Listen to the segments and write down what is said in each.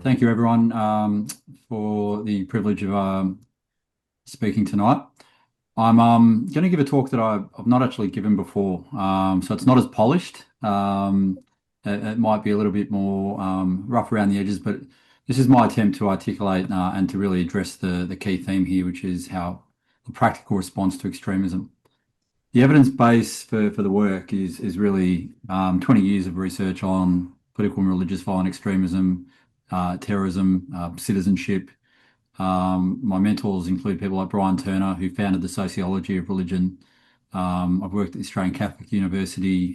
Thank you, everyone, for the privilege of speaking tonight. I'm going to give a talk that I've not actually given before, so it's not as polished. It might be a little bit more rough around the edges, but this is my attempt to articulate and to really address the key theme here, which is how the practical response to extremism. The evidence base for the work is really 20 years of research on political and religious violent extremism, terrorism, citizenship. My mentors include people like Brian Turner, who founded the sociology of religion. I've worked at the Australian Catholic University,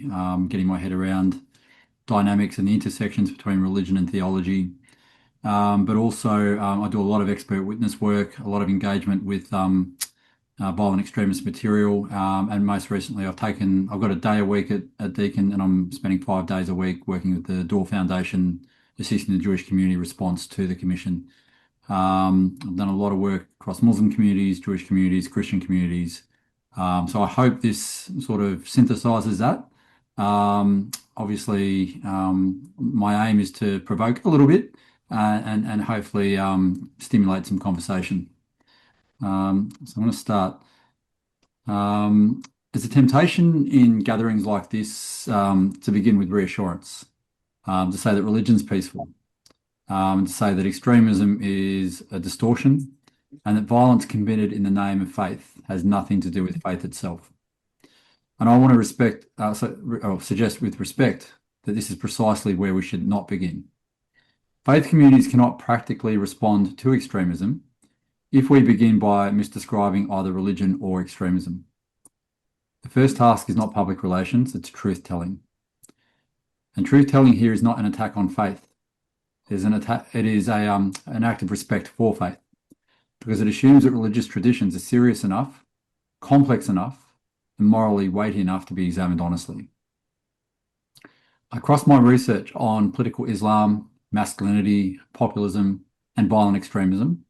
getting my head around dynamics and the intersections between religion and theology. But also, I do a lot of expert witness work, a lot of engagement with violent extremist material, and most recently, I've got a day a week at Deakin, and I'm spending 5 days a week working with the Door Foundation, assisting the Jewish community response to the Commission. I've done a lot of work across Muslim communities, Jewish communities, Christian communities. So I hope this sort of synthesizes that. Obviously, my aim is to provoke a little bit and hopefully stimulate some conversation. So I'm going to start. There's a temptation in gatherings like this to begin with reassurance, to say that religion's peaceful, to say that extremism is a distortion, and that violence committed in the name of faith has nothing to do with faith itself. And I want to suggest with respect that this is precisely where we should not begin. Faith communities cannot practically respond to extremism if we begin by misdescribing either religion or extremism. The first task is not public relations, it's truth-telling. And truth-telling here is not an attack on faith. It is an act of respect for faith, because it assumes that religious traditions are serious enough, complex enough, and morally weighty enough to be examined honestly. Across my research on political Islam, masculinity, populism, and violent extremism,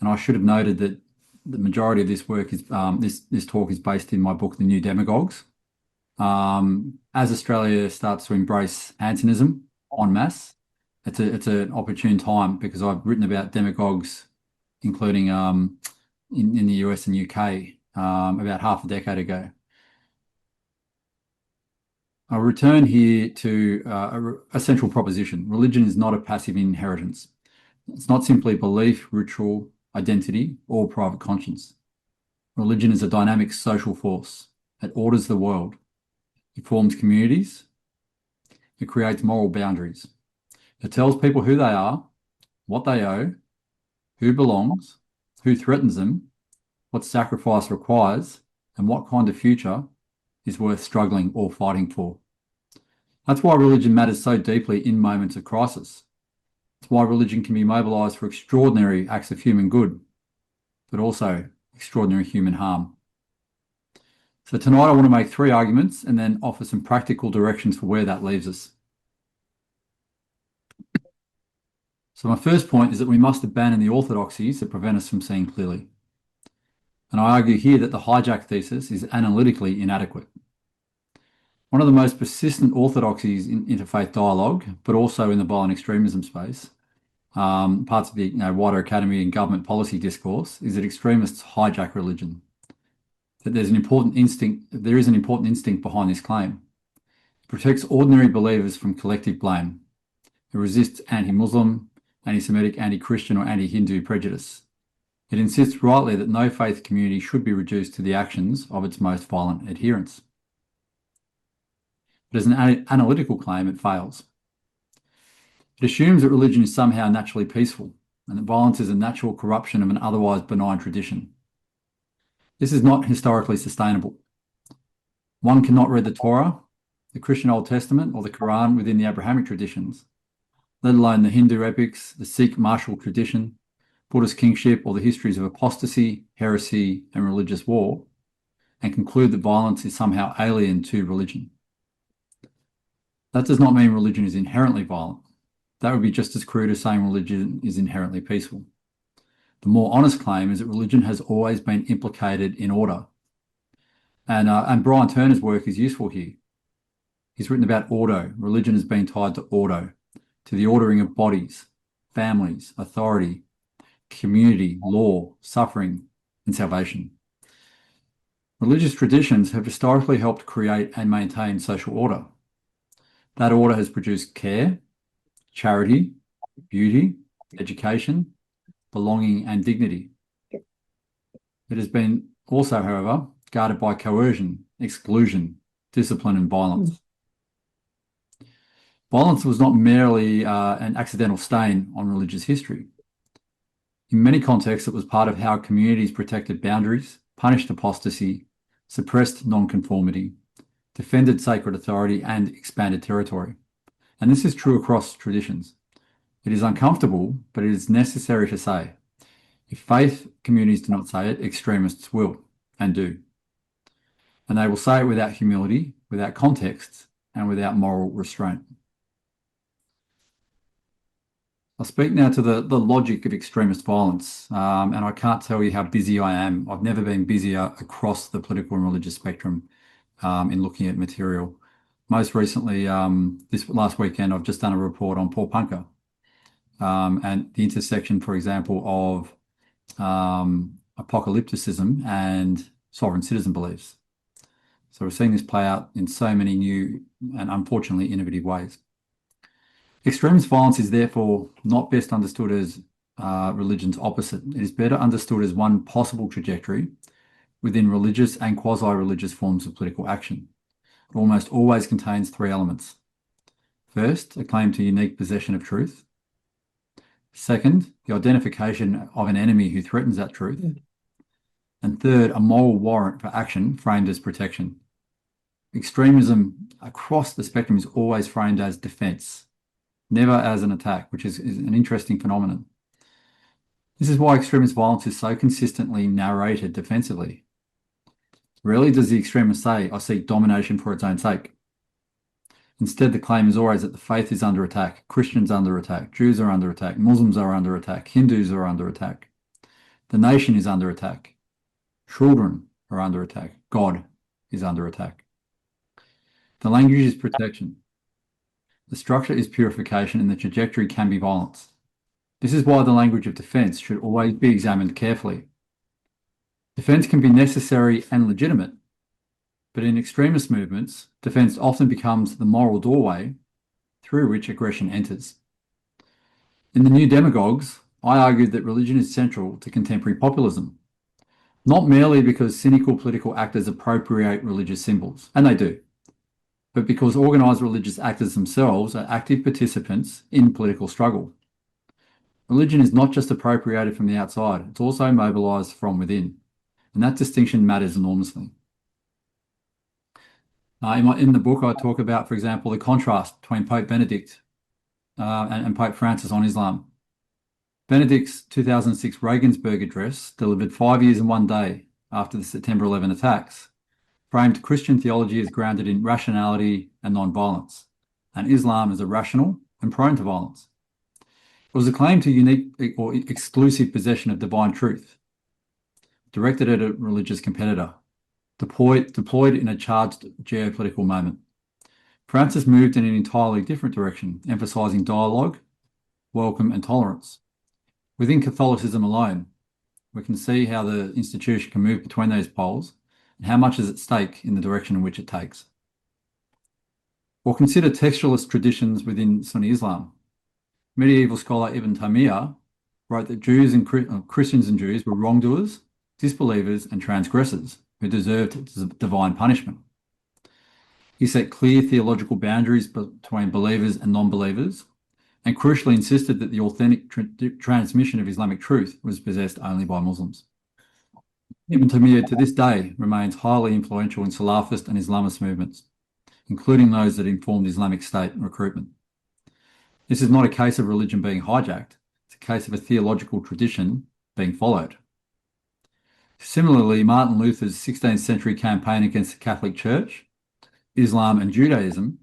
and I should have noted that the majority of this work is this talk is based in my book, The New Demagogues. As Australia starts to embrace Antonism en masse, it's an opportune time, because I've written about demagogues, including in the US and UK, about half a decade ago. I'll return here to a central proposition. Religion is not a passive inheritance. It's not simply belief, ritual, identity, or private conscience. Religion is a dynamic social force. It orders the world. It forms communities. It creates moral boundaries. It tells people who they are, what they owe, who belongs, who threatens them, what sacrifice requires, and what kind of future is worth struggling or fighting for. That's why religion matters so deeply in moments of crisis. It's why religion can be mobilised for extraordinary acts of human good, but also extraordinary human harm. So tonight I want to make 3 arguments and then offer some practical directions for where that leaves us. So my first point is that we must abandon the orthodoxies that prevent us from seeing clearly. And I argue here that the hijack thesis is analytically inadequate. One of the most persistent orthodoxies in interfaith dialogue, but also in the violent extremism space, parts of the wider academy and government policy discourse, is that extremists hijack religion. That there is an important instinct behind this claim. It protects ordinary believers from collective blame. It resists anti-Muslim, anti-Semitic, anti-Christian, or anti-Hindu prejudice. It insists rightly that no faith community should be reduced to the actions of its most violent adherents. But as an analytical claim, it fails. It assumes that religion is somehow naturally peaceful and that violence is a natural corruption of an otherwise benign tradition. This is not historically sustainable. One cannot read the Torah, the Christian Old Testament, or the Quran within the Abrahamic traditions, let alone the Hindu epics, the Sikh martial tradition, Buddhist kingship, or the histories of apostasy, heresy, and religious war, and conclude that violence is somehow alien to religion. That does not mean religion is inherently violent. That would be just as crude as saying religion is inherently peaceful. The more honest claim is that religion has always been implicated in order. And Brian Turner's work is useful here. He's written about ordo. Religion has been tied to ordo, to the ordering of bodies, families, authority, community, law, suffering, and salvation. Religious traditions have historically helped create and maintain social order. That order has produced care, charity, beauty, education, belonging, and dignity. It has been also, however, guarded by coercion, exclusion, discipline, and violence. Violence was not merely an accidental stain on religious history. In many contexts, it was part of how communities protected boundaries, punished apostasy, suppressed nonconformity, defended sacred authority, and expanded territory. And this is true across traditions. It is uncomfortable, but it is necessary to say. If faith communities do not say it, extremists will and do. And they will say it without humility, without context, and without moral restraint. I'll speak now to the logic of extremist violence, and I can't tell you how busy I am. I've never been busier across the political and religious spectrum in looking at material. Most recently, this last weekend, I've just done a report on Paul Punker and the intersection, for example, of apocalypticism and sovereign citizen beliefs. So we're seeing this play out in so many new and unfortunately innovative ways. Extremist violence is therefore not best understood as religion's opposite. It is better understood as one possible trajectory within religious and quasi-religious forms of political action. It almost always contains three elements. First, a claim to unique possession of truth. Second, the identification of an enemy who threatens that truth. And third, a moral warrant for action framed as protection. Extremism across the spectrum is always framed as defense, never as an attack, which is an interesting phenomenon. This is why extremist violence is so consistently narrated defensively. Rarely does the extremist say, I seek domination for its own sake. Instead, the claim is always that the faith is under attack, Christians under attack, Jews are under attack, Muslims are under attack, Hindus are under attack. The nation is under attack. Children are under attack. God is under attack. The language is protection. The structure is purification, and the trajectory can be violence. This is why the language of defense should always be examined carefully. Defense can be necessary and legitimate, but in extremist movements, defense often becomes the moral doorway through which aggression enters. In the new Demagogues, I argued that religion is central to contemporary populism, not merely because cynical political actors appropriate religious symbols, and they do, but because organised religious actors themselves are active participants in political struggle. Religion is not just appropriated from the outside, it's also mobilised from within, and that distinction matters enormously. In the book, I talk about, for example, the contrast between Pope Benedict and Pope Francis on Islam. Benedict's 2006 Regensburg address, delivered 5 years and 1 day after the September 11 attacks, framed Christian theology as grounded in rationality and non-violence, and Islam as irrational and prone to violence. It was a claim to unique or exclusive possession of divine truth, directed at a religious competitor, deployed in a charged geopolitical moment. Francis moved in an entirely different direction, emphasising dialogue, welcome, and tolerance. Within Catholicism alone, we can see how the institution can move between those poles and how much is at stake in the direction in which it takes. Or consider textualist traditions within Sunni Islam. Medieval scholar Ibn Taymiyyah wrote that Jews and Christians and Jews were wrongdoers, disbelievers, and transgressors who deserved divine punishment. He set clear theological boundaries between believers and non-believers, and crucially insisted that the authentic transmission of Islamic truth was possessed only by Muslims. Ibn Taymiyyah to this day remains highly influential in Salafist and Islamist movements, including those that informed Islamic State recruitment. This is not a case of religion being hijacked, it's a case of a theological tradition being followed. Similarly, Martin Luther's 16th century campaign against the Catholic Church, Islam and Judaism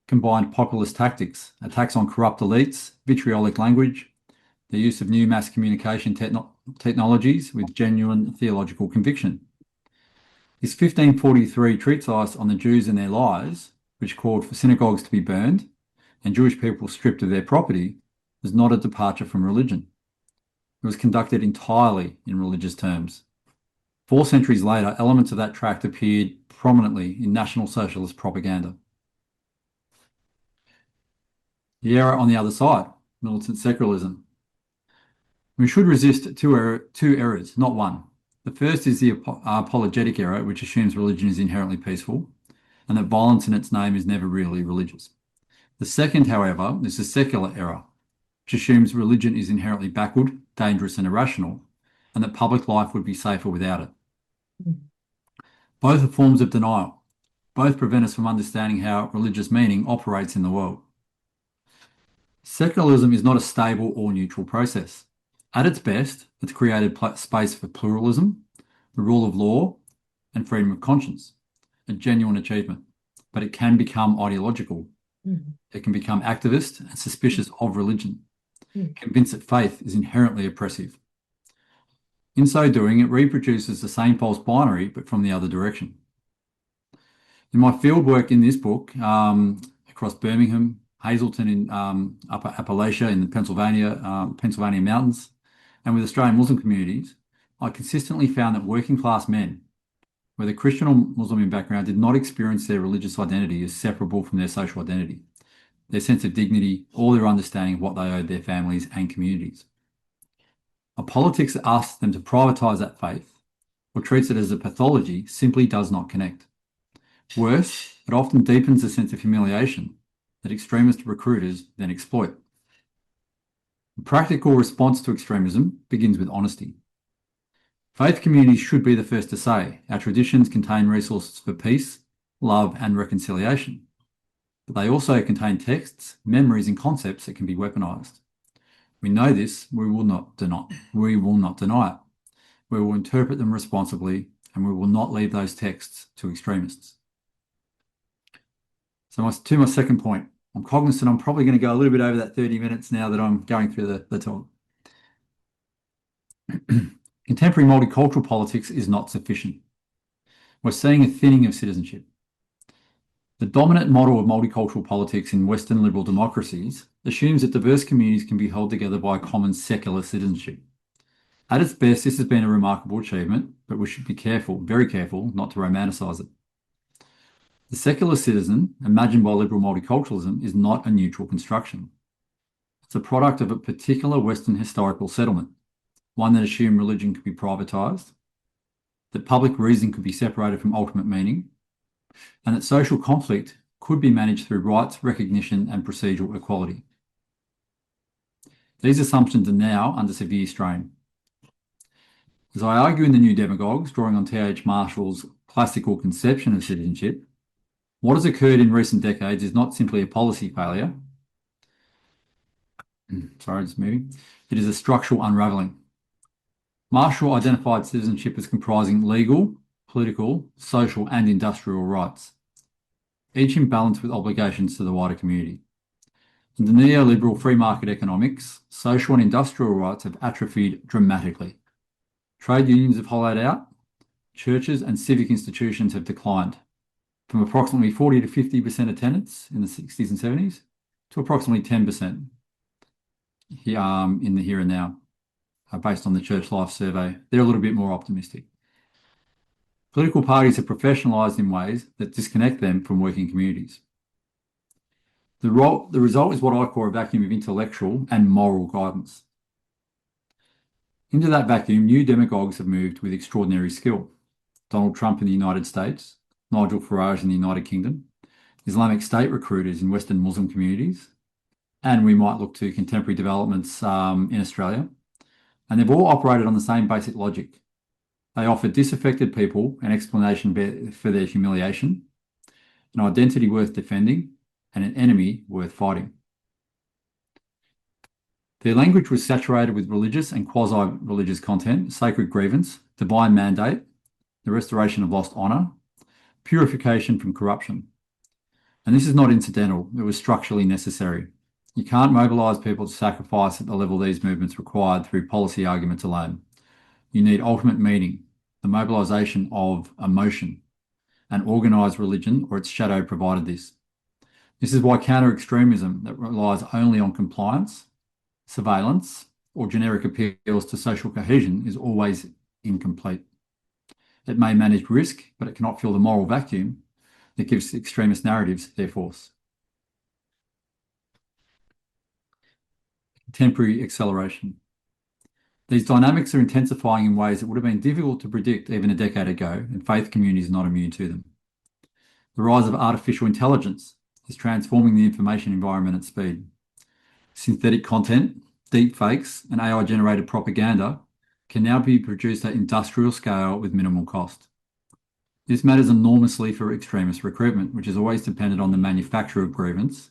combined populist tactics, attacks on corrupt elites, vitriolic language, the use of new mass communication technologies with genuine theological conviction. His 1543 treatise on the Jews and their lies, which called for synagogues to be burned and Jewish people stripped of their property, was not a departure from religion. It was conducted entirely in religious terms. 4 centuries later, elements of that tract appeared prominently in National Socialist propaganda. The error on the other side, militant secularism. We should resist two errors, not one. The first is the apologetic error, which assumes religion is inherently peaceful and that violence in its name is never really religious. The second, however, is the secular error, which assumes religion is inherently backward, dangerous, and irrational, and that public life would be safer without it. Both are forms of denial. Both prevent us from understanding how religious meaning operates in the world. Secularism is not a stable or neutral process. At its best, it's created space for pluralism, the rule of law, and freedom of conscience, a genuine achievement. But it can become ideological. It can become activist and suspicious of religion, convinced that faith is inherently oppressive. In so doing, it reproduces the same false binary, but from the other direction. In my field work in this book, across Birmingham, Hazleton in Upper Appalachia in the Pennsylvania mountains, and with Australian Muslim communities, I consistently found that working class men, whether Christian or Muslim in background, did not experience their religious identity as separable from their social identity, their sense of dignity, or their understanding of what they owed their families and communities. A politics that asks them to privatise that faith or treats it as a pathology simply does not connect. Worse, it often deepens the sense of humiliation that extremist recruiters then exploit. The practical response to extremism begins with honesty. Faith communities should be the first to say our traditions contain resources for peace, love, and reconciliation, but they also contain texts, memories, and concepts that can be weaponised. We know this, we will not deny it. We will interpret them responsibly, and we will not leave those texts to extremists. So to my second point, I'm cognizant I'm probably going to go a little bit over that 30 minutes now that I'm going through the talk. Contemporary multicultural politics is not sufficient. We're seeing a thinning of citizenship. The dominant model of multicultural politics in Western liberal democracies assumes that diverse communities can be held together by a common secular citizenship. At its best, this has been a remarkable achievement, but we should be careful, very careful, not to romanticise it. The secular citizen, imagined by liberal multiculturalism, is not a neutral construction. It's a product of a particular Western historical settlement, one that assumed religion could be privatised, that public reason could be separated from ultimate meaning, and that social conflict could be managed through rights, recognition, and procedural equality. These assumptions are now under severe strain. As I argue in the new Demagogues, drawing on T.H. Marshall's classical conception of citizenship, what has occurred in recent decades is not simply a policy failure. Sorry, just moving. It is a structural unravelling. Marshall identified citizenship as comprising legal, political, social, and industrial rights, each in balance with obligations to the wider community. In the neoliberal free market economics, social and industrial rights have atrophied dramatically. Trade unions have hollowed out, churches and civic institutions have declined from approximately 40 to 50% attendance in the 60s and 70s to approximately 10% in the here and now, based on the Church Life survey. They're a little bit more optimistic. Political parties have professionalised in ways that disconnect them from working communities. The result is what I call a vacuum of intellectual and moral guidance. Into that vacuum, new demagogues have moved with extraordinary skill. Donald Trump in the United States, Nigel Farage in the United Kingdom, Islamic State recruiters in Western Muslim communities, and we might look to contemporary developments in Australia. And they've all operated on the same basic logic. They offer disaffected people an explanation for their humiliation, an identity worth defending, and an enemy worth fighting. Their language was saturated with religious and quasi-religious content, sacred grievance, divine mandate, the restoration of lost honour, purification from corruption. And this is not incidental, it was structurally necessary. You can't mobilise people to sacrifice at the level these movements required through policy arguments alone. You need ultimate meaning, the mobilisation of emotion, and organised religion or its shadow provided this. This is why counter-extremism that relies only on compliance surveillance, or generic appeals to social cohesion is always incomplete. It may manage risk, but it cannot fill the moral vacuum that gives extremist narratives their force. Contemporary acceleration. These dynamics are intensifying in ways that would have been difficult to predict even a decade ago, and faith communities are not immune to them. The rise of artificial intelligence is transforming the information environment at speed. Synthetic content, deepfakes, and AI-generated propaganda can now be produced at industrial scale with minimal cost. This matters enormously for extremist recruitment, which is always dependent on the manufacture of grievance,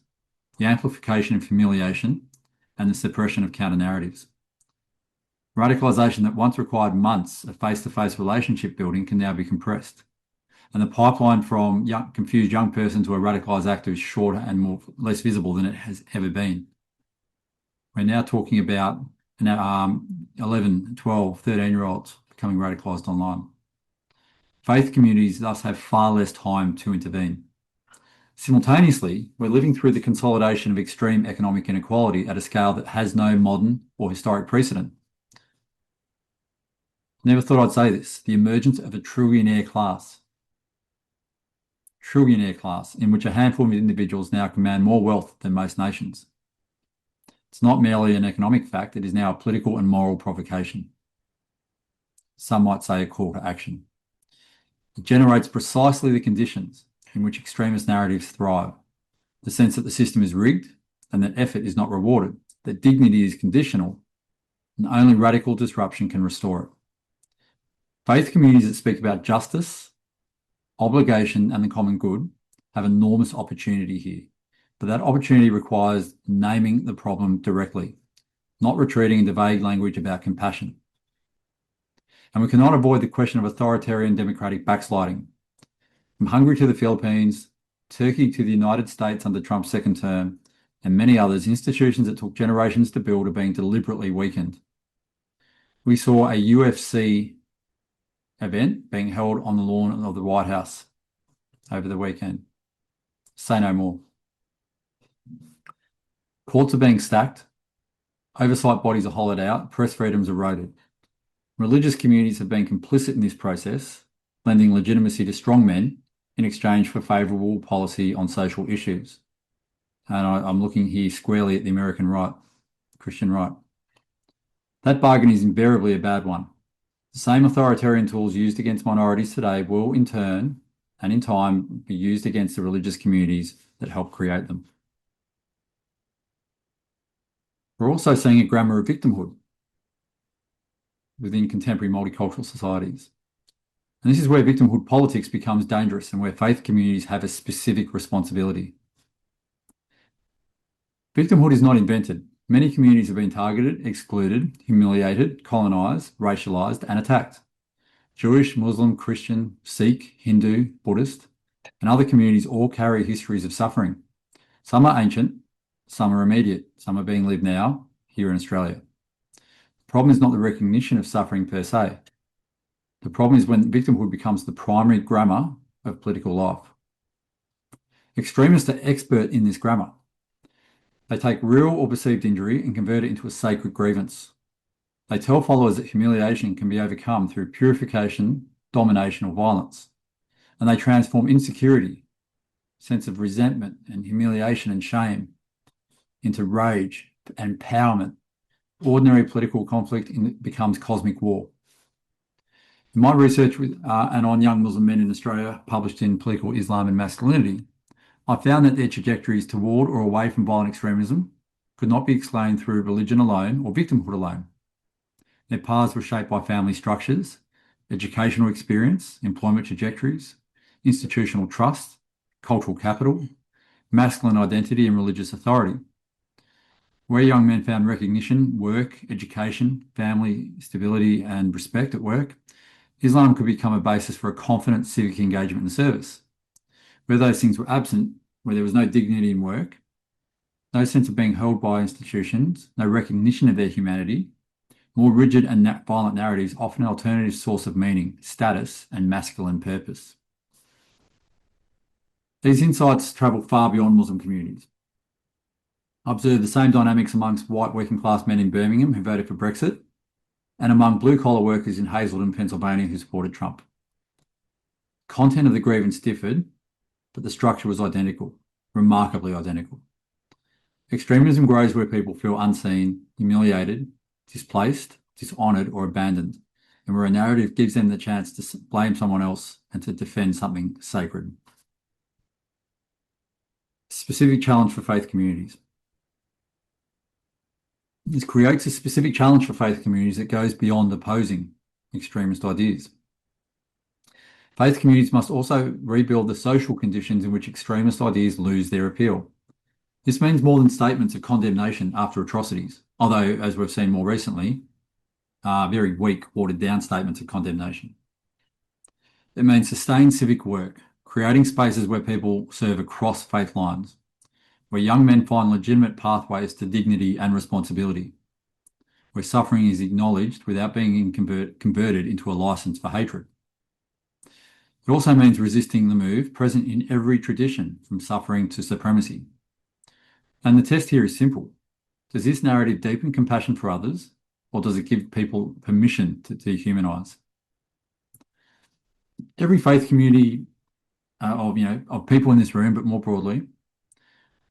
the amplification of humiliation, and the suppression of counter-narratives. Radicalisation that once required months of face-to-face relationship building can now be compressed. And the pipeline from confused young person to a radicalised actor is shorter and less visible than it has ever been. We're now talking about 11, 12, 13-year-olds becoming radicalised online. Faith communities thus have far less time to intervene. Simultaneously, we're living through the consolidation of extreme economic inequality at a scale that has no modern or historic precedent. Never thought I'd say this, the emergence of a trillionaire class in which a handful of individuals now command more wealth than most nations. It's not merely an economic fact, it is now a political and moral provocation. Some might say a call to action. It generates precisely the conditions in which extremist narratives thrive. The sense that the system is rigged and that effort is not rewarded, that dignity is conditional, and only radical disruption can restore it. Faith communities that speak about justice, obligation, and the common good have enormous opportunity here. But that opportunity requires naming the problem directly, not retreating into vague language about compassion. And we cannot avoid the question of authoritarian democratic backsliding. From Hungary to the Philippines, Turkey to the United States under Trump's second term, and many others, institutions that took generations to build are being deliberately weakened. We saw a UFC event being held on the lawn of the White House over the weekend. Say no more. Courts are being stacked, oversight bodies are hollowed out, press freedoms eroded. Religious communities have been complicit in this process, lending legitimacy to strongmen in exchange for favourable policy on social issues. And I'm looking here squarely at the American right, Christian right. That bargain is invariably a bad one. The same authoritarian tools used against minorities today will in turn and in time be used against the religious communities that help create them. We're also seeing a grammar of victimhood within contemporary multicultural societies. And this is where victimhood politics becomes dangerous and where faith communities have a specific responsibility. Victimhood is not invented. Many communities have been targeted, excluded, humiliated, colonised, racialised, and attacked. Jewish, Muslim, Christian, Sikh, Hindu, Buddhist, and other communities all carry histories of suffering. Some are ancient, some are immediate, some are being lived now here in Australia. The problem is not the recognition of suffering per se. The problem is when victimhood becomes the primary grammar of political life. Extremists are expert in this grammar. They take real or perceived injury and convert it into a sacred grievance. They tell followers that humiliation can be overcome through purification, domination, or violence. And they transform insecurity, sense of resentment and humiliation and shame into rage and empowerment. Ordinary political conflict becomes cosmic war. In my research and on young Muslim men in Australia, published in Political Islam and Masculinity, I found that their trajectories toward or away from violent extremism could not be explained through religion alone or victimhood alone. Their paths were shaped by family structures, educational experience, employment trajectories, institutional trust, cultural capital, masculine identity, and religious authority. Where young men found recognition, work, education, family stability, and respect at work, Islam could become a basis for a confident civic engagement and service. Where those things were absent, where there was no dignity in work, no sense of being held by institutions, no recognition of their humanity, more rigid and violent narratives often an alternative source of meaning, status, and masculine purpose. These insights travel far beyond Muslim communities. I observed the same dynamics amongst white working class men in Birmingham who voted for Brexit and among blue collar workers in Hazelden, Pennsylvania who supported Trump. Content of the grievance differed, but the structure was identical, remarkably identical. Extremism grows where people feel unseen, humiliated, displaced, dishonoured, or abandoned, and where a narrative gives them the chance to blame someone else and to defend something sacred. Specific challenge for faith communities. This creates a specific challenge for faith communities that goes beyond opposing extremist ideas. Faith communities must also rebuild the social conditions in which extremist ideas lose their appeal. This means more than statements of condemnation after atrocities, although, as we've seen more recently, very weak, watered-down statements of condemnation. It means sustained civic work, creating spaces where people serve across faith lines, where young men find legitimate pathways to dignity and responsibility, where suffering is acknowledged without being converted into a license for hatred. It also means resisting the move present in every tradition, from suffering to supremacy. And the test here is simple. Does this narrative deepen compassion for others, or does it give people permission to dehumanise? Every faith community of people in this room, but more broadly,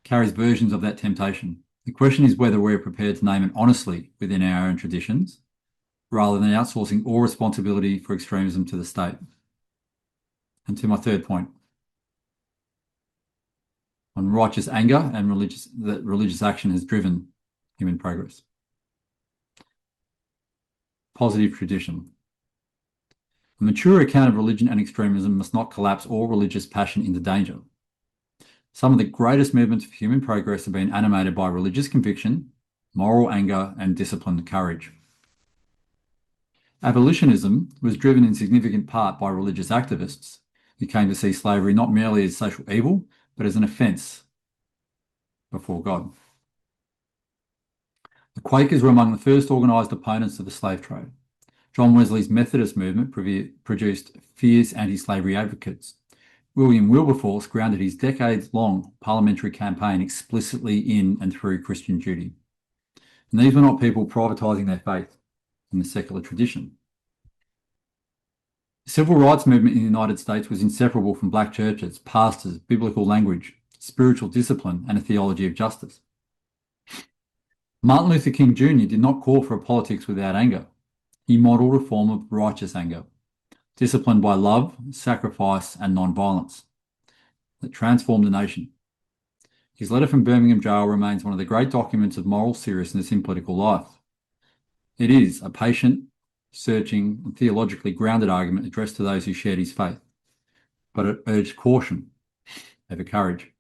carries versions of that temptation. The question is whether we're prepared to name it honestly within our own traditions, rather than outsourcing all responsibility for extremism to the state. And to my third point, on righteous anger and religious action has driven human progress. Positive tradition. A mature account of religion and extremism must not collapse all religious passion into danger. Some of the greatest movements of human progress have been animated by religious conviction, moral anger, and disciplined courage. Abolitionism was driven in significant part by religious activists who came to see slavery not merely as social evil, but as an offence before God. The Quakers were among the first organised opponents of the slave trade. John Wesley's Methodist movement produced fierce anti-slavery advocates. William Wilberforce grounded his decades-long parliamentary campaign explicitly in and through Christian duty. And these were not people privatising their faith in the secular tradition. The civil rights movement in the United States was inseparable from black churches, pastors, biblical language, spiritual discipline, and a theology of justice. Martin Luther King Jr. did not call for a politics without anger. He modelled a form of righteous anger, disciplined by love, sacrifice, and non-violence, that transformed the nation. His letter from Birmingham jail remains one of the great documents of moral seriousness in political life. It is a patient, searching, and theologically grounded argument addressed to those who shared his faith, but it urged caution over courage.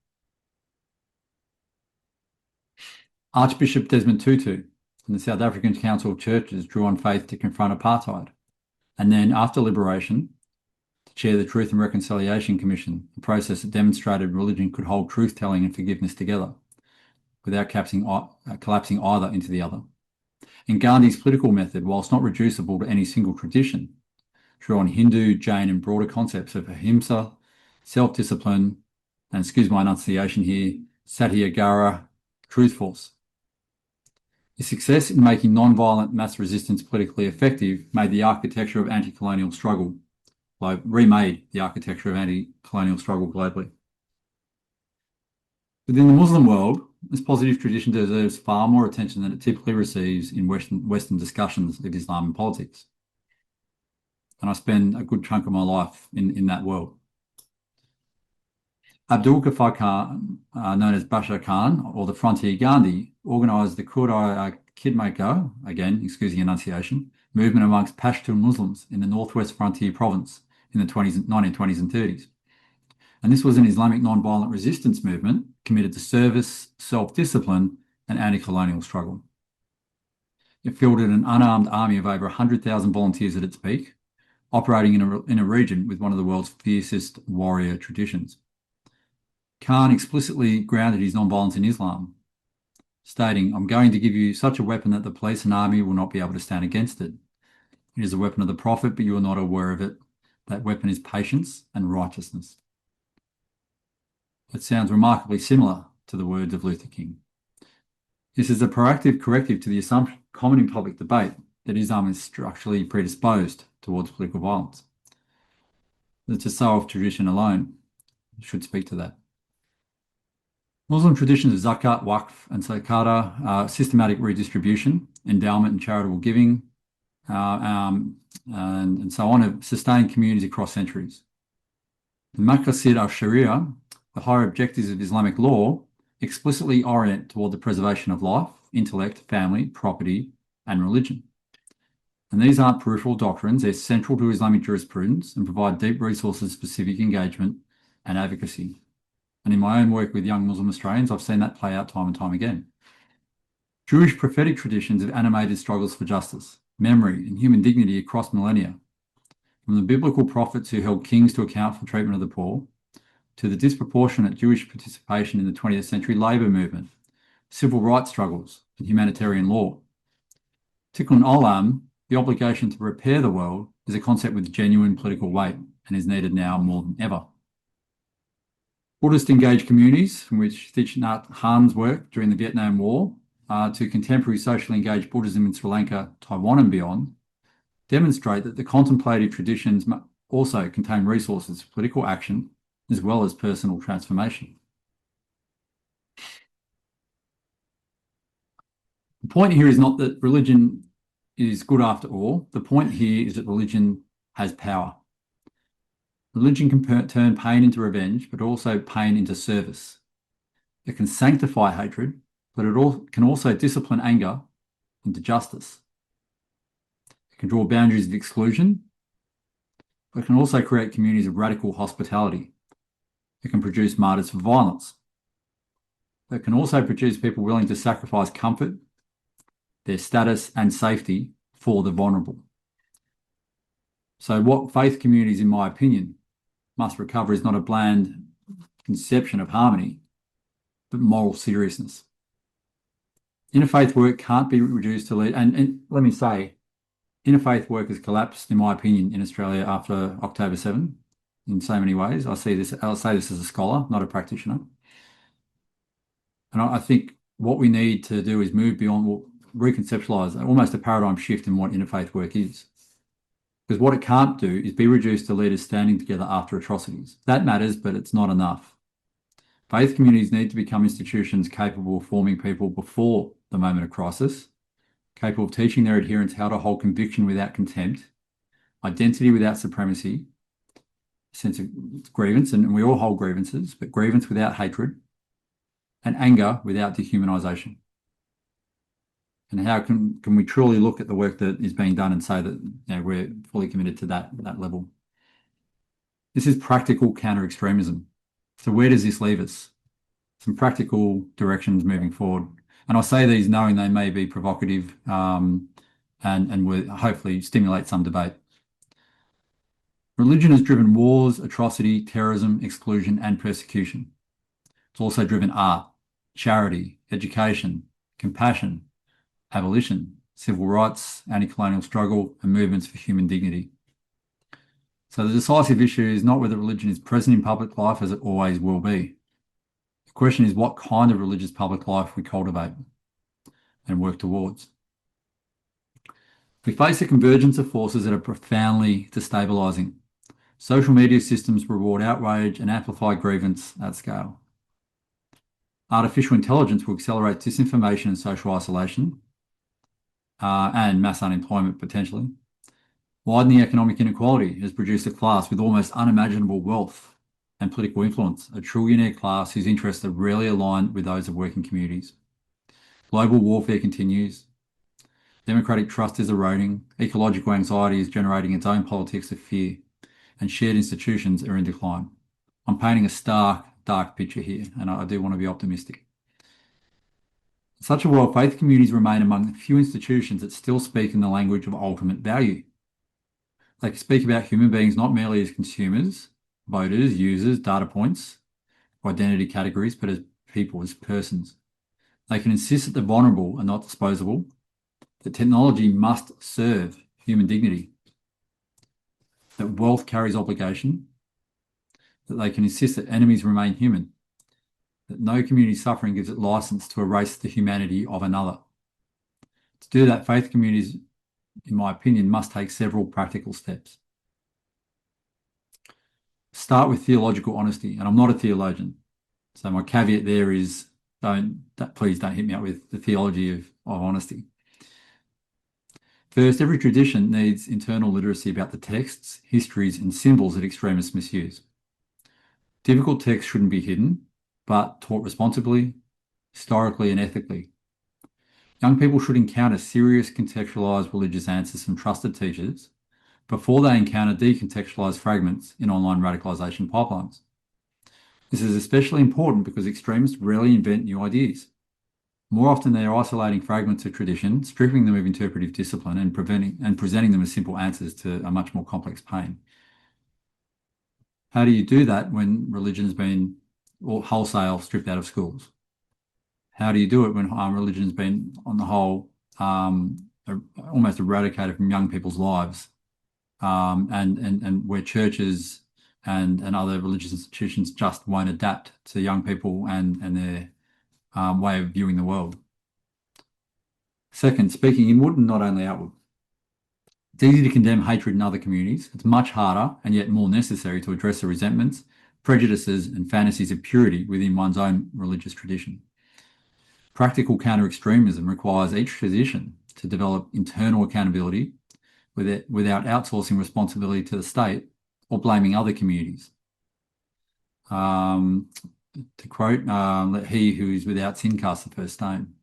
Archbishop Desmond Tutu and the South African Council of Churches drew on faith to confront apartheid, and then, after liberation, to chair the Truth and Reconciliation Commission, a process that demonstrated religion could hold truth-telling and forgiveness together, without collapsing either into the other. And Gandhi's political method, whilst not reducible to any single tradition, drew on Hindu, Jain, and broader concepts of ahimsa, self-discipline, and, excuse my enunciation here, satyagraha, truth force. His success in making non-violent mass resistance politically effective made the architecture of anti-colonial struggle, remade the architecture of anti-colonial struggle globally. Within the Muslim world, this positive tradition deserves far more attention than it typically receives in Western discussions of Islam and politics. And I spend a good chunk of my life in that world. Abdul Ghaffar Khan, known as Bashar Khan, or the Frontier Gandhi, organised the Kurdai Kidmaker, again, excuse the enunciation, movement amongst Pashtun Muslims in the northwest frontier province in the 1920s and 30s. And this was an Islamic non-violent resistance movement committed to service, self-discipline, and anti-colonial struggle. It fielded an unarmed army of over 100,000 volunteers at its peak, operating in a region with one of the world's fiercest warrior traditions. Khan explicitly grounded his non-violence in Islam, stating, "I'm going to give you such a weapon that the police and army will not be able to stand against it. It is a weapon of the Prophet, but you are not aware of it. That weapon is patience and righteousness." It sounds remarkably similar to the words of Luther King. This is a proactive corrective to the assumption common in public debate that Islam is structurally predisposed towards political violence. The Tasawwuf tradition alone should speak to that. Muslim traditions of zakat, waqf, and zakata, systematic redistribution, endowment and charitable giving, and so on, have sustained communities across centuries. The maqasid al-Sharia, the higher objectives of Islamic law, explicitly orient toward the preservation of life, intellect, family, property, and religion. And these aren't peripheral doctrines, they're central to Islamic jurisprudence and provide deep resources, specific engagement, and advocacy. And in my own work with young Muslim Australians, I've seen that play out time and time again. Jewish prophetic traditions have animated struggles for justice, memory, and human dignity across millennia. From the biblical prophets who held kings to account for treatment of the poor, to the disproportionate Jewish participation in the 20th century labour movement, civil rights struggles, and humanitarian law. Tikkun olam, the obligation to repair the world, is a concept with genuine political weight and is needed now more than ever. Buddhist engaged communities, from which Thich Nhat Hanh's work during the Vietnam War to contemporary socially engaged Buddhism in Sri Lanka, Taiwan and beyond, demonstrate that the contemplative traditions also contain resources for political action as well as personal transformation. The point here is not that religion is good after all. The point here is that religion has power. Religion can turn pain into revenge, but also pain into service. It can sanctify hatred, but it can also discipline anger into justice. It can draw boundaries of exclusion, but it can also create communities of radical hospitality. It can produce martyrs for violence. It can also produce people willing to sacrifice comfort, their status and safety for the vulnerable. So what faith communities, in my opinion, must recover is not a bland conception of harmony, but moral seriousness. Interfaith work can't be reduced to lead, and let me say, interfaith work has collapsed, in my opinion, in Australia after October 7 in so many ways. I'll say this as a scholar, not a practitioner. And I think what we need to do is move beyond, reconceptualize almost a paradigm shift in what interfaith work is. Because what it can't do is be reduced to leaders standing together after atrocities. That matters, but it's not enough. Faith communities need to become institutions capable of forming people before the moment of crisis, capable of teaching their adherents how to hold conviction without contempt, identity without supremacy, sense of grievance, and we all hold grievances, but grievance without hatred, and anger without dehumanization. And how can we truly look at the work that is being done and say that we're fully committed to that level? This is practical counter-extremism. So where does this leave us? Some practical directions moving forward. And I say these knowing they may be provocative and will hopefully stimulate some debate. Religion has driven wars, atrocity, terrorism, exclusion, and persecution. It's also driven art, charity, education, compassion, abolition, civil rights, anti-colonial struggle, and movements for human dignity. So the decisive issue is not whether religion is present in public life, as it always will be. The question is what kind of religious public life we cultivate and work towards. We face a convergence of forces that are profoundly destabilising. Social media systems reward outrage and amplify grievance at scale. Artificial intelligence will accelerate disinformation and social isolation, and mass unemployment potentially. Widening economic inequality has produced a class with almost unimaginable wealth and political influence, a trillionaire class whose interests are rarely aligned with those of working communities. Global warfare continues. Democratic trust is eroding. Ecological anxiety is generating its own politics of fear, and shared institutions are in decline. I'm painting a stark, dark picture here, and I do want to be optimistic. In such a world, faith communities remain among the few institutions that still speak in the language of ultimate value. They speak about human beings not merely as consumers, voters, users, data points, identity categories, but as people, as persons. They can insist that the vulnerable are not disposable, that technology must serve human dignity, that wealth carries obligation, that they can insist that enemies remain human, that no community suffering gives it license to erase the humanity of another. To do that, faith communities, in my opinion, must take several practical steps. Start with theological honesty, and I'm not a theologian, so my caveat there is please don't hit me up with the theology of honesty. First, every tradition needs internal literacy about the texts, histories, and symbols that extremists misuse. Difficult texts shouldn't be hidden, but taught responsibly, historically, and ethically. Young people should encounter serious contextualised religious answers from trusted teachers before they encounter decontextualised fragments in online radicalisation pipelines. This is especially important because extremists rarely invent new ideas. More often, they are isolating fragments of tradition, stripping them of interpretive discipline, and presenting them as simple answers to a much more complex pain. How do you do that when religion has been wholesale stripped out of schools? How do you do it when religion has been, on the whole, almost eradicated from young people's lives, and where churches and other religious institutions just won't adapt to young people and their way of viewing the world? Second, speaking inward and not only outward. It's easy to condemn hatred in other communities. It's much harder and yet more necessary to address the resentments, prejudices, and fantasies of purity within one's own religious tradition. Practical counter-extremism requires each tradition to develop internal accountability without outsourcing responsibility to the state or blaming other communities. To quote, let he who is without sin cast the first stone.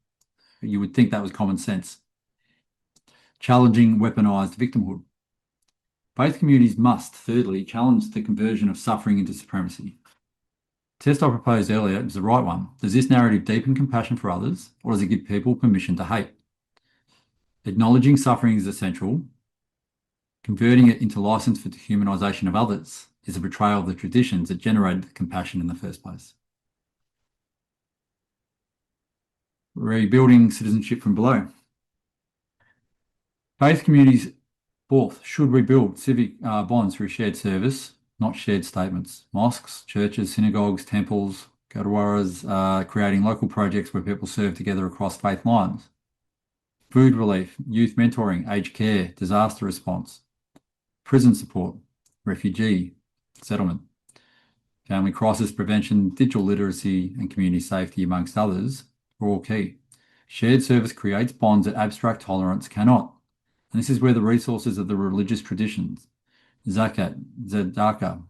You would think that was common sense. Challenging weaponised victimhood. Both communities must, thirdly, challenge the conversion of suffering into supremacy. The test I proposed earlier is the right one. Does this narrative deepen compassion for others, or does it give people permission to hate? Acknowledging suffering is essential. Converting it into license for dehumanisation of others is a betrayal of the traditions that generated the compassion in the first place. Rebuilding citizenship from below. Faith communities, fourth, should rebuild civic bonds through shared service, not shared statements. Mosques, churches, synagogues, temples, gurdwaras, creating local projects where people serve together across faith lines. Food relief, youth mentoring, aged care, disaster response, prison support, refugee settlement, family crisis prevention, digital literacy, and community safety, amongst others, are all key. Shared service creates bonds that abstract tolerance cannot. And this is where the resources of the religious traditions, zakat, tzedakah,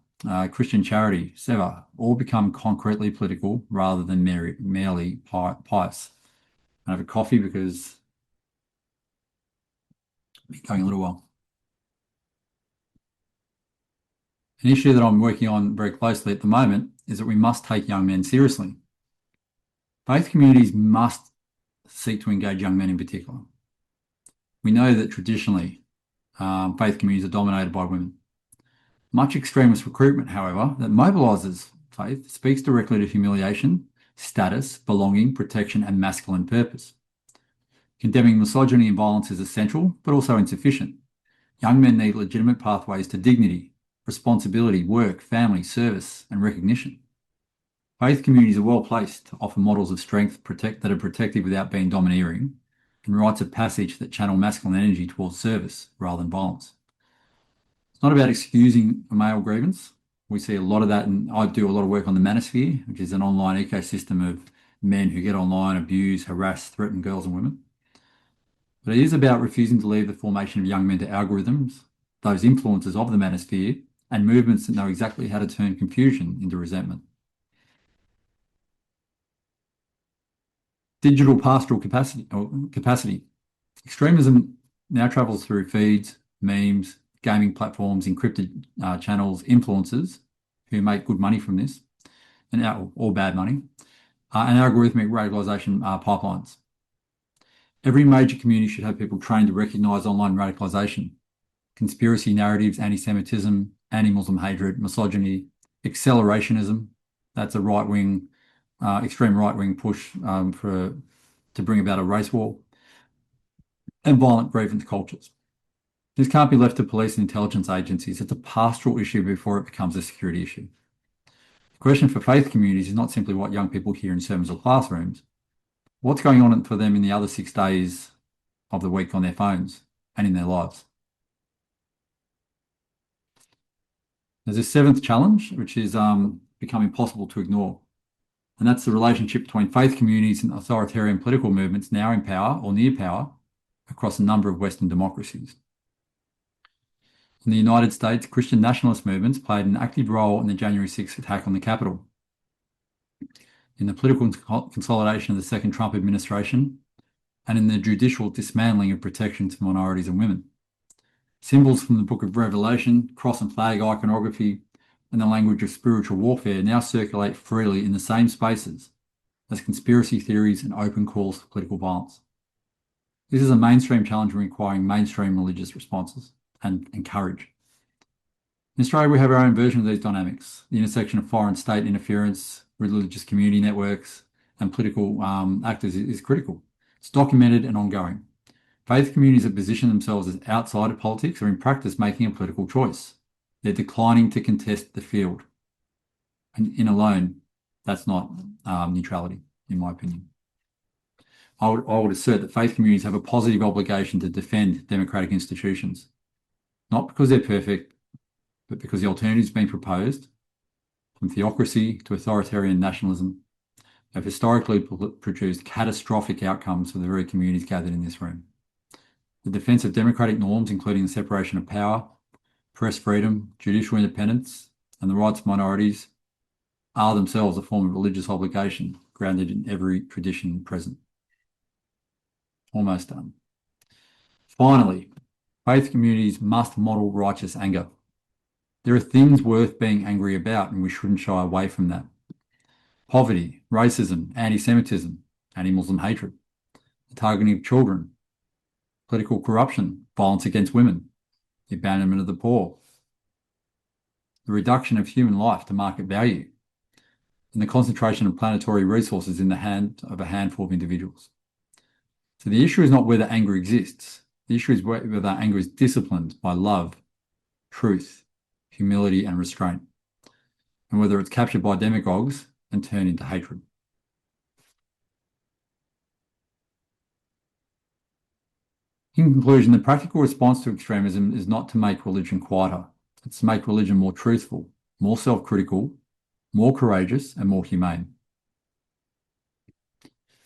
Christian charity, seva, all become concretely political rather than merely pious. I have a coffee because it's going a little while. An issue that I'm working on very closely at the moment is that we must take young men seriously. Faith communities must seek to engage young men in particular. We know that traditionally, faith communities are dominated by women. Much extremist recruitment, however, that mobilises faith speaks directly to humiliation, status, belonging, protection, and masculine purpose. Condemning misogyny and violence is essential, but also insufficient. Young men need legitimate pathways to dignity, responsibility, work, family, service, and recognition. Faith communities are well placed to offer models of strength that are protective without being domineering, and rites of passage that channel masculine energy towards service rather than violence. It's not about excusing a male grievance. We see a lot of that, and I do a lot of work on the manosphere, which is an online ecosystem of men who get online, abuse, harass, threaten girls and women. But it is about refusing to leave the formation of young men to algorithms, those influences of the manosphere, and movements that know exactly how to turn confusion into resentment. Digital pastoral capacity. Extremism now travels through feeds, memes, gaming platforms, encrypted channels, influencers who make good money from this, or bad money, and algorithmic radicalisation pipelines. Every major community should have people trained to recognise online radicalisation, conspiracy narratives, anti-Semitism, anti-Muslim hatred, misogyny, accelerationism. That's a right-wing, extreme right-wing push to bring about a race war, and violent grievance cultures. This can't be left to police and intelligence agencies. It's a pastoral issue before it becomes a security issue. The question for faith communities is not simply what young people hear in sermons or classrooms. What's going on for them in the other 6 days of the week on their phones and in their lives? There's a 7th challenge, which is become impossible to ignore. And that's the relationship between faith communities and authoritarian political movements now in power or near power across a number of Western democracies. In the United States, Christian nationalist movements played an active role in the January 6th attack on the Capitol. In the political consolidation of the second Trump administration, and in the judicial dismantling of protections for minorities and women. Symbols from the Book of Revelation, cross and flag iconography, and the language of spiritual warfare now circulate freely in the same spaces as conspiracy theories and open calls for political violence. This is a mainstream challenge requiring mainstream religious responses and courage. In Australia, we have our own version of these dynamics. The intersection of foreign state interference, religious community networks, and political actors is critical. It's documented and ongoing. Faith communities that position themselves as outside of politics are in practice making a political choice. They're declining to contest the field. And in alone, that's not neutrality, in my opinion. I would assert that faith communities have a positive obligation to defend democratic institutions, not because they're perfect, but because the alternatives being proposed, from theocracy to authoritarian nationalism, have historically produced catastrophic outcomes for the very communities gathered in this room. The defence of democratic norms, including the separation of power, press freedom, judicial independence, and the rights of minorities, are themselves a form of religious obligation grounded in every tradition present. Almost done. Finally, faith communities must model righteous anger. There are things worth being angry about, and we shouldn't shy away from that. Poverty, racism, anti-Semitism, anti-Muslim hatred, the targeting of children, political corruption, violence against women, the abandonment of the poor, the reduction of human life to market value, and the concentration of planetary resources in the hand of a handful of individuals. So the issue is not whether anger exists. The issue is whether anger is disciplined by love, truth, humility, and restraint, and whether it's captured by demagogues and turned into hatred. In conclusion, the practical response to extremism is not to make religion quieter. It's to make religion more truthful, more self-critical, more courageous, and more humane.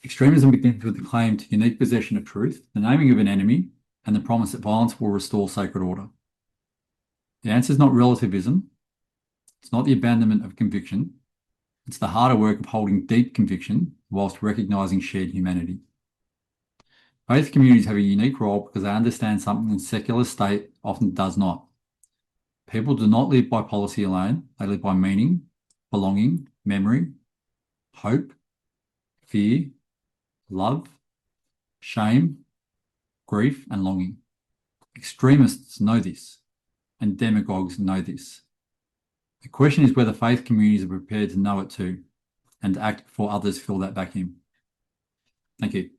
Extremism begins with the claim to unique possession of truth, the naming of an enemy, and the promise that violence will restore sacred order. The answer is not relativism. It's not the abandonment of conviction. It's the harder work of holding deep conviction whilst recognising shared humanity. Faith communities have a unique role because they understand something the secular state often does not. People do not live by policy alone. They live by meaning, belonging, memory, hope, fear, love, shame, grief, and longing. Extremists know this, and demagogues know this. The question is whether faith communities are prepared to know it too and act before others fill that vacuum. Thank you.